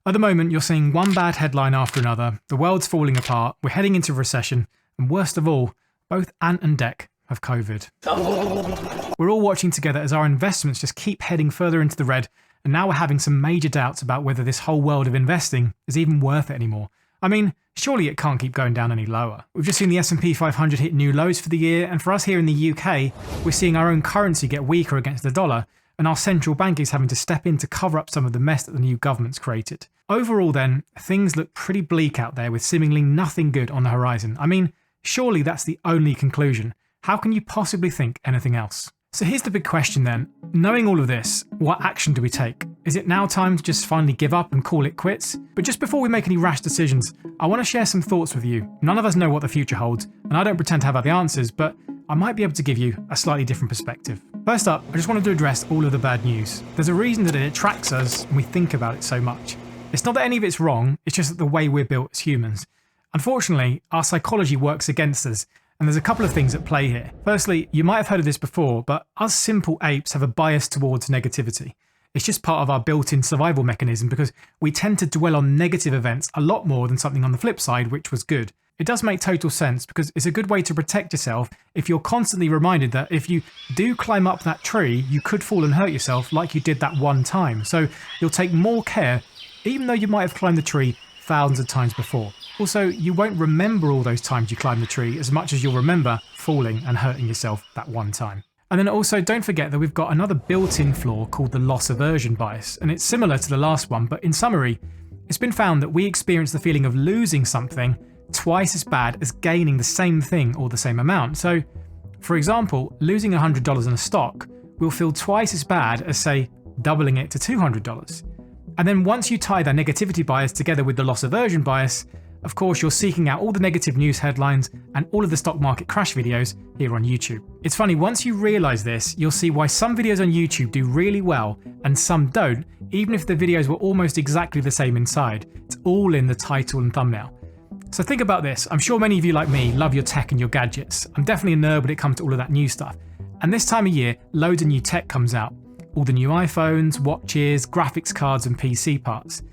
At the moment, you're seeing one bad headline after another, the world's falling apart, we're heading into recession, and worst of all, both Ant and Dec have COVID. We're all watching together as our investments just keep heading further into the red, and now we're having some major doubts about whether this whole world of investing is even worth it anymore. I mean, surely it can't keep going down any lower. We've just seen the S&P 500 hit new lows for the year, and for us here in the UK, we're seeing our own currency get weaker against the dollar, and our central bank is having to step in to cover up some of the mess that the new government's created. Overall then, things look pretty bleak out there with seemingly nothing good on the horizon. I mean, surely that's the only conclusion. How can you possibly think anything else? So here's the big question then. Knowing all of this, what action do we take? Is it now time to just finally give up and call it quits? But just before we make any rash decisions, I want to share some thoughts with you. None of us know what the future holds, and I don't pretend to have all the answers, but I might be able to give you a slightly different perspective. First up, I just wanted to address all of the bad news. There's a reason that it attracts us and we think about it so much. It's not that any of it's wrong, it's just that the way we're built as humans. Unfortunately, our psychology works against us, and there's a couple of things at play here. Firstly, you might have heard of this before, but us simple apes have a bias towards negativity. It's just part of our built-in survival mechanism because we tend to dwell on negative events a lot more than something on the flip side, which was good. It does make total sense because it's a good way to protect yourself if you're constantly reminded that if you do climb up that tree, you could fall and hurt yourself like you did that one time. So you'll take more care, even though you might have climbed the tree thousands of times before. Also, you won't remember all those times you climbed the tree as much as you'll remember falling and hurting yourself that one time. And then also don't forget that we've got another built-in flaw called the loss aversion bias, and it's similar to the last one, but in summary, it's been found that we experience the feeling of losing something twice as bad as gaining the same thing or the same amount. So, for example, losing $100 in a stock will feel twice as bad as, say, doubling it to $200. And then once you tie that negativity bias together with the loss aversion bias, of course you're seeking out all the negative news headlines and all of the stock market crash videos here on YouTube. It's funny, once you realise this, you'll see why some videos on YouTube do really well and some don't, even if the videos were almost exactly the same inside. It's all in the title and thumbnail. So think about this, I'm sure many of you like me love your tech and your gadgets. I'm definitely a nerd when it comes to all of that new stuff. And this time of year, loads of new tech comes out. All the new iPhones, watches, graphics cards and PC parts.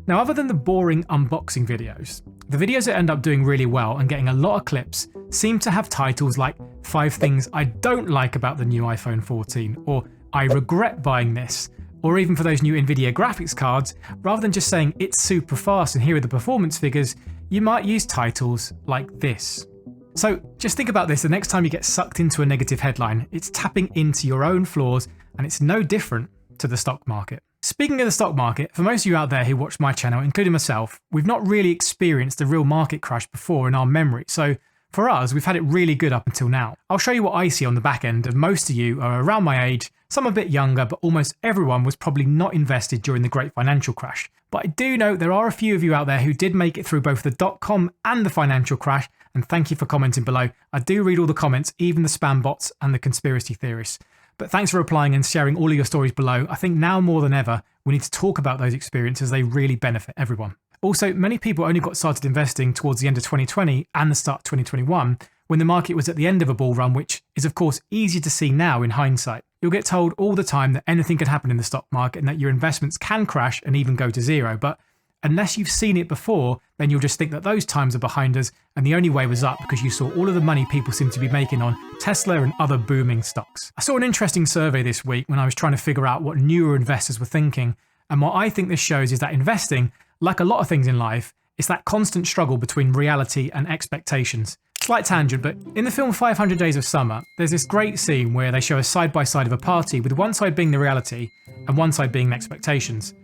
Now other than the boring unboxing videos, the videos that end up doing really well and getting a lot of clips seem to have titles like 5 things I don't like about the new iPhone 14, or I regret buying this, or even for those new Nvidia graphics cards, rather than just saying it's super fast and here are the performance figures, you might use titles like this. So just think about this the next time you get sucked into a negative headline, it's tapping into your own flaws and it's no different to the stock market. Speaking of the stock market, for most of you out there who watch my channel, including myself, we've not really experienced a real market crash before in our memory, so for us, we've had it really good up until now. I'll show you what I see on the back end, and most of you are around my age, some a bit younger, but almost everyone was probably not invested during the great financial crash. But I do know there are a few of you out there who did make it through both the dot-com and the financial crash, and thank you for commenting below. I do read all the comments, even the spam bots and the conspiracy theorists. But thanks for replying and sharing all of your stories below. I think now more than ever, we need to talk about those experiences. They really benefit everyone. Also, many people only got started investing towards the end of 2020 and the start of 2021, when the market was at the end of a bull run, which is of course easy to see now in hindsight. You'll get told all the time that anything can happen in the stock market and that your investments can crash and even go to zero. But unless you've seen it before, then you'll just think that those times are behind us and the only way was up because you saw all of the money people seem to be making on Tesla and other booming stocks. I saw an interesting survey this week when I was trying to figure out what newer investors were thinking, and what I think this shows is that investing, like a lot of things in life, is that constant struggle between reality and expectations. Slight tangent, but in the film 500 Days of Summer, there's this great scene where they show a side-by-side of a party with one side being the reality and one side being expectations.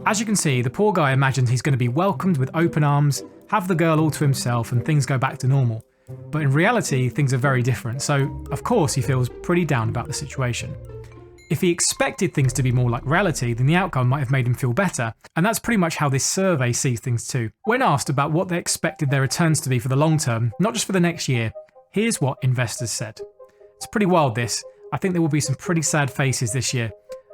As you can see, the poor guy imagines he's going to be welcomed with open arms, have the girl all to himself and things go back to normal. But in reality, things are very different, so of course he feels pretty down about the situation. If he expected things to be more like reality, then the outcome might have made him feel better, and that's pretty much how this survey sees things too. When asked about what they expected their returns to be for the long term, not just for the next year, here's what investors said. It's pretty wild this. I think there will be some pretty sad faces this year.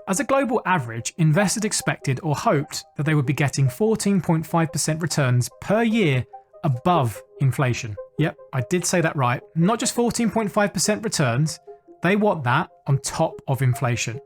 As a global average, investors expected or hoped that they would be getting 14.5% returns per year above inflation. Yep, I did say that right. Not just 14.5% returns, they want that on top of inflation.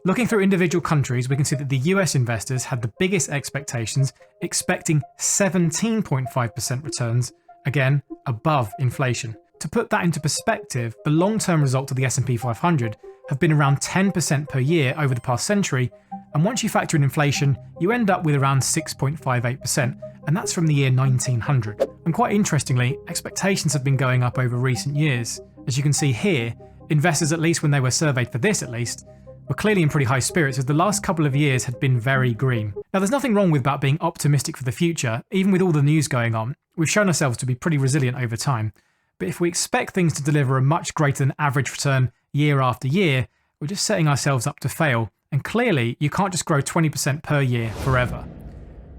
Looking through individual countries, we can see that the US investors had the biggest expectations, expecting 17.5% returns, again, above inflation. To put that into perspective, the long-term results of the S&P 500 have been around 10% per year over the past century, and once you factor in inflation, you end up with around 6.58%, and that's from the year 1900. And quite interestingly, expectations have been going up over recent years. As you can see here, investors, at least when they were surveyed for this at least, were clearly in pretty high spirits as the last couple of years had been very green. Now there's nothing wrong with about being optimistic for the future, even with all the news going on. We've shown ourselves to be pretty resilient over time. But if we expect things to deliver a much greater than average return year after year, we're just setting ourselves up to fail. And clearly, you can't just grow 20% per year forever.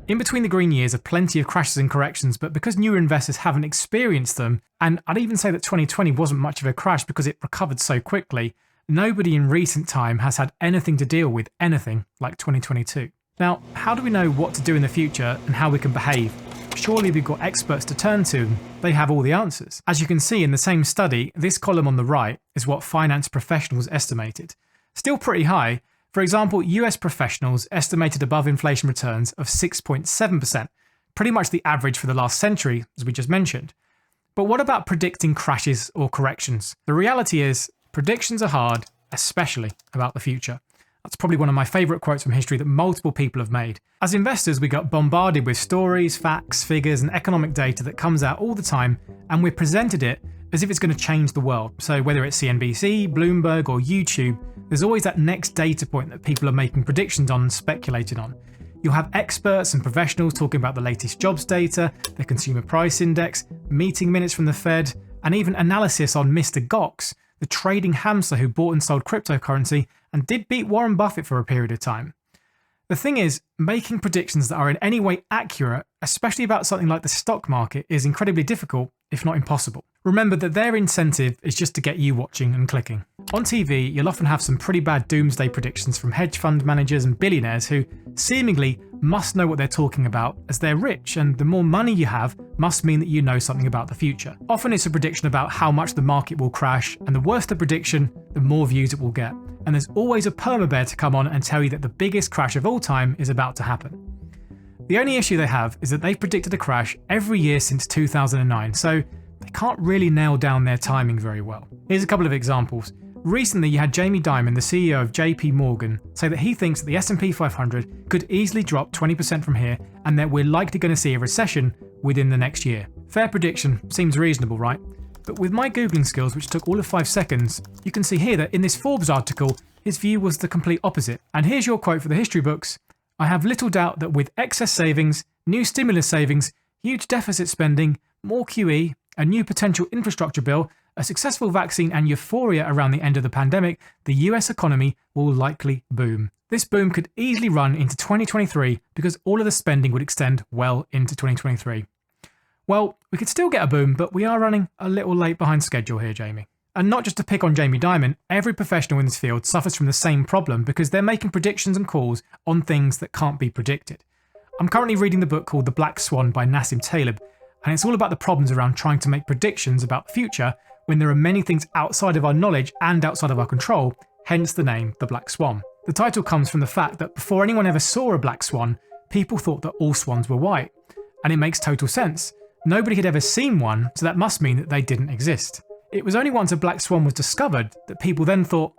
In between the green years are plenty of crashes and corrections, but because newer investors haven't experienced them, and I'd even say that 2020 wasn't much of a crash because it recovered so quickly, nobody in recent time has had anything to deal with anything like 2022. Now, how do we know what to do in the future and how we can behave? Surely we've got experts to turn to, and they have all the answers. As you can see in the same study, this column on the right is what finance professionals estimated. Still pretty high. For example, US professionals estimated above inflation returns of 6.7%, pretty much the average for the last century, as we just mentioned. But what about predicting crashes or corrections? The reality is, predictions are hard, especially about the future. That's probably one of my favourite quotes from history that multiple people have made. As investors, we got bombarded with stories, facts, figures, and economic data that comes out all the time, and we're presented it as if it's going to change the world. So whether it's CNBC, Bloomberg, or YouTube, there's always that next data point that people are making predictions on and speculating on. You'll have experts and professionals talking about the latest jobs data, the consumer price index, meeting minutes from the Fed, and even analysis on Mr. Gox, the trading hamster who bought and sold cryptocurrency and did beat Warren Buffett for a period of time. The thing is, making predictions that are in any way accurate, especially about something like the stock market, is incredibly difficult, if not impossible. Remember that their incentive is just to get you watching and clicking. On TV, you'll often have some pretty bad doomsday predictions from hedge fund managers and billionaires who seemingly must know what they're talking about as they're rich, and the more money you have must mean that you know something about the future. Often it's a prediction about how much the market will crash, and the worse the prediction, the more views it will get. And there's always a perma-bear to come on and tell you that the biggest crash of all time is about to happen. The only issue they have is that they've predicted a crash every year since 2009, so they can't really nail down their timing very well. Here's a couple of examples. Recently, you had Jamie Dimon, the CEO of JP Morgan, say that he thinks that the S&P 500 could easily drop 20% from here and that we're likely going to see a recession within the next year. Fair prediction, seems reasonable, right? But with my Googling skills, which took all of 5 seconds, you can see here that in this Forbes article, his view was the complete opposite. And here's your quote for the history books. "I have little doubt that with excess savings, new stimulus savings, huge deficit spending, more QE, a new potential infrastructure bill, a successful vaccine and euphoria around the end of the pandemic, the US economy will likely boom. This boom could easily run into 2023 because all of the spending would extend well into 2023. Well, we could still get a boom, but we are running a little late behind schedule here, Jamie. And not just to pick on Jamie Dimon, every professional in this field suffers from the same problem because they're making predictions and calls on things that can't be predicted. I'm currently reading the book called The Black Swan by Nassim Taleb, and it's all about the problems around trying to make predictions about the future when there are many things outside of our knowledge and outside of our control, hence the name The Black Swan. The title comes from the fact that before anyone ever saw a black swan, people thought that all swans were white. And it makes total sense. Nobody had ever seen one, so that must mean that they didn't exist. It was only once a black swan was discovered that people then thought,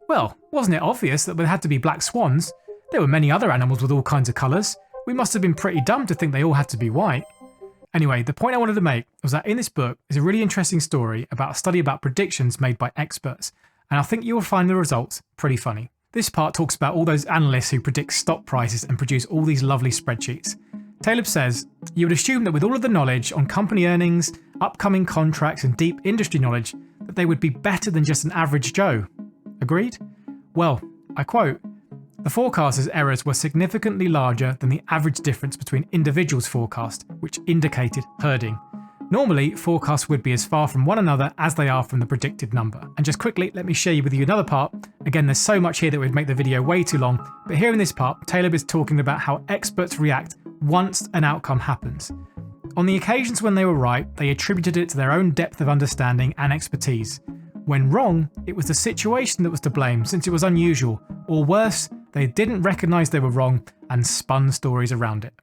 well, wasn't it obvious that there had to be black swans? There were many other animals with all kinds of colours. We must have been pretty dumb to think they all had to be white. Anyway, the point I wanted to make was that in this book is a really interesting story about a study about predictions made by experts, and I think you will find the results pretty funny. This part talks about all those analysts who predict stock prices and produce all these lovely spreadsheets. Taleb says, you would assume that with all of the knowledge on company earnings, upcoming contracts and deep industry knowledge, that they would be better than just an average Joe. Agreed? Well, I quote, the forecasters' errors were significantly larger than the average difference between individuals' forecast, which indicated herding. Normally, forecasts would be as far from one another as they are from the predicted number. And just quickly, let me share with you another part. Again, there's so much here that would make the video way too long, but here in this part, Taleb is talking about how experts react once an outcome happens. On the occasions when they were right, they attributed it to their own depth of understanding and expertise. When wrong, it was the situation that was to blame since it was unusual, or worse, they didn't recognise they were wrong and spun stories around it.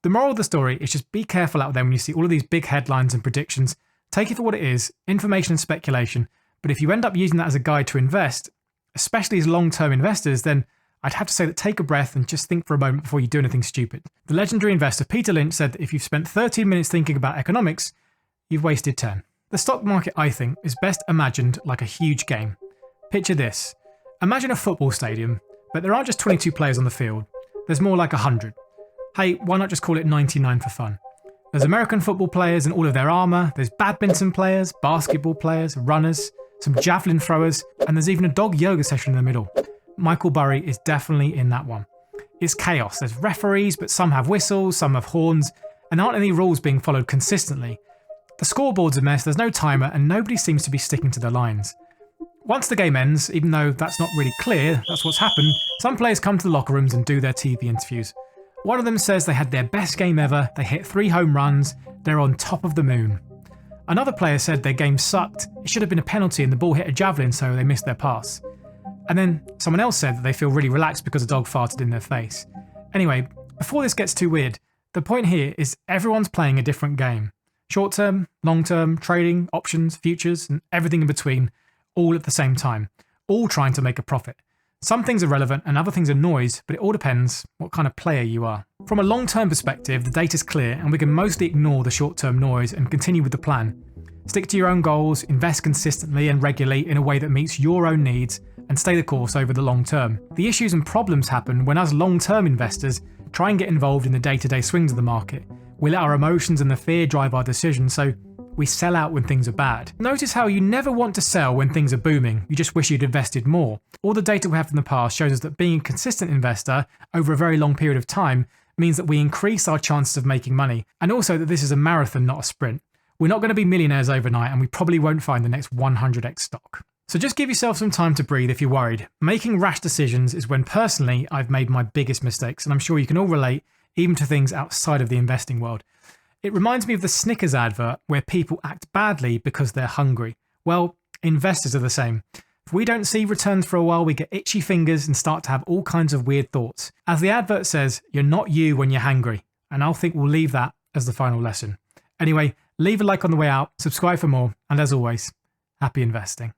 The moral of the story is just be careful out there when you see all of these big headlines and predictions. Take it for what it is, information and speculation, but if you end up using that as a guide to invest, especially as long-term investors, then I'd have to say that take a breath and just think for a moment before you do anything stupid. The legendary investor Peter Lynch said that if you've spent 13 minutes thinking about economics, you've wasted 10. The stock market, I think, is best imagined like a huge game. Picture this. Imagine a football stadium, but there aren't just 22 players on the field. There's more like 100. Hey, why not just call it 99 for fun? There's American football players in all of their armour, there's badminton players, basketball players, runners, some javelin throwers, and there's even a dog yoga session in the middle. Michael Burry is definitely in that one. It's chaos. There's referees, but some have whistles, some have horns, and aren't any rules being followed consistently. The scoreboard's a mess, there's no timer, and nobody seems to be sticking to the lines. Once the game ends, even though that's not really clear, that's what's happened, some players come to the locker rooms and do their TV interviews. One of them says they had their best game ever, they hit 3 home runs, they're on top of the moon. Another player said their game sucked, it should have been a penalty and the ball hit a javelin so they missed their pass. And then someone else said that they feel really relaxed because a dog farted in their face. Anyway, before this gets too weird, the point here is everyone's playing a different game. Short term, long term, trading, options, futures, and everything in between, all at the same time, all trying to make a profit. Some things are relevant and other things are noise, but it all depends what kind of player you are. From a long-term perspective, the data's clear and we can mostly ignore the short-term noise and continue with the plan. Stick to your own goals, invest consistently and regularly in a way that meets your own needs, and stay the course over the long term. The issues and problems happen when us long-term investors try and get involved in the day-to-day swings of the market. We let our emotions and the fear drive our decisions, so we sell out when things are bad. Notice how you never want to sell when things are booming, you just wish you'd invested more. All the data we have from the past shows us that being a consistent investor over a very long period of time means that we increase our chances of making money, and also that this is a marathon, not a sprint. We're not going to be millionaires overnight, and we probably won't find the next 100x stock. So just give yourself some time to breathe if you're worried. Making rash decisions is when personally I've made my biggest mistakes, and I'm sure you can all relate, even to things outside of the investing world. It reminds me of the Snickers advert where people act badly because they're hungry. Well, investors are the same. If we don't see returns for a while, we get itchy fingers and start to have all kinds of weird thoughts. As the advert says, you're not you when you're hangry. And I think we'll leave that as the final lesson. Anyway, leave a like on the way out, subscribe for more, and as always, happy investing.